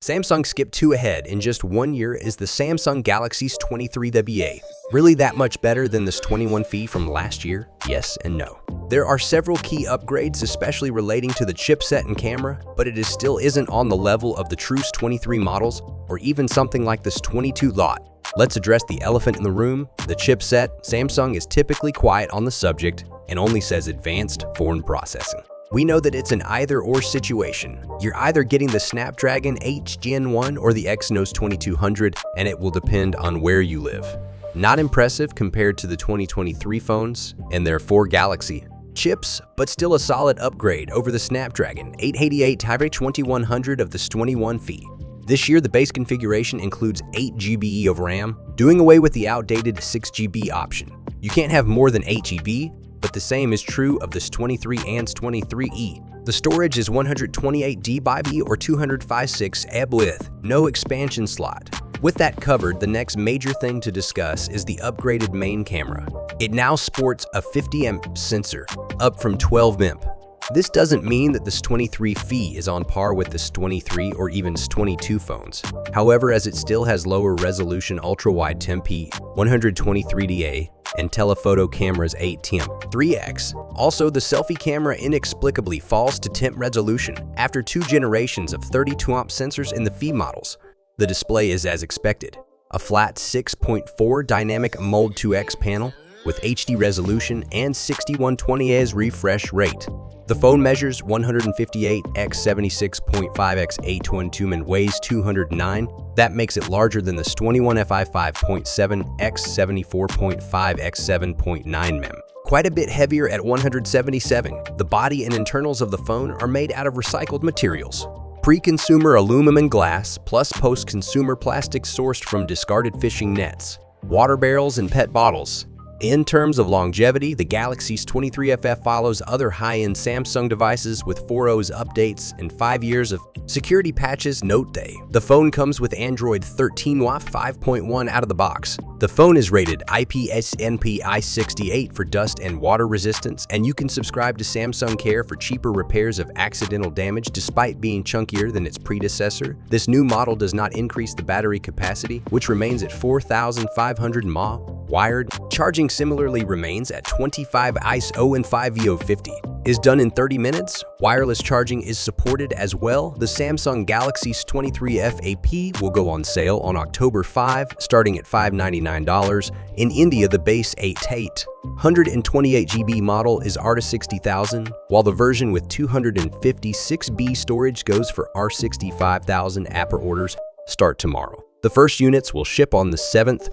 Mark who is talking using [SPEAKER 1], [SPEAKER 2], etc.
[SPEAKER 1] Samsung skipped 2 ahead in just 1 year is the Samsung Galaxy S23 WA. Really that much better than the S21 FE from last year? Yes and no. There are several key upgrades, especially relating to the chipset and camera, but it still isn't on the level of the true S23 models or even something like the S22 lot. Let's address the elephant in the room, the chipset. Samsung is typically quiet on the subject and only says advanced foreign processing. We know that it's an either-or situation. You're either getting the Snapdragon 8 Gen 1 or the Exynos 2200, and it will depend on where you live. Not impressive compared to the 2023 phones and their 4 Galaxy chips, but still a solid upgrade over the Snapdragon 888 2100 of the S21 FE. This year, the base configuration includes 8 GB of RAM, doing away with the outdated 6 GB option. You can't have more than 8 GB, but the same is true of the S23 and S23e. The storage is 128 GB or 256 GB with no expansion slot. With that covered, the next major thing to discuss is the upgraded main camera. It now sports a 50MP sensor, up from 12MP. This doesn't mean that the S23 FE is on par with the S23 or even S22 phones. However, as it still has lower resolution ultra-wide 10p 123DA and telephoto cameras 8MP 3x. Also, the selfie camera inexplicably falls to 10 resolution after 2 generations of 32MP sensors in the FE models. The display is as expected, a flat 6.4 dynamic Mold 2x panel with HD resolution and 6120Hz refresh rate. The phone measures 158 x 76.5 x 812 and weighs 209. That makes it larger than the S21 FI 5.7 x 74.5 x 7.9 mm. Quite a bit heavier at 177. The body and internals of the phone are made out of recycled materials. Pre-consumer aluminum and glass, plus post-consumer plastic sourced from discarded fishing nets, water barrels, and PET bottles. In terms of longevity, the Galaxy S23 FF follows other high-end Samsung devices with 4OS updates and 5 years of security patches. Note the phone comes with Android 13 WAF 5.1 out of the box. The phone is rated IPS-NP I68 for dust and water resistance, and you can subscribe to Samsung Care for cheaper repairs of accidental damage despite being chunkier than its predecessor. This new model does not increase the battery capacity, which remains at 4,500 mAh. Wired charging similarly remains at 25 ISO and 5 VO50. Is done in 30 minutes. Wireless charging is supported as well. The Samsung Galaxy S23 FAP will go on sale on October 5, starting at $599. In India, the base 88 128 GB model is R60,000, while the version with 256GB storage goes for R65,000. Appar orders start tomorrow. The first units will ship on the 7th.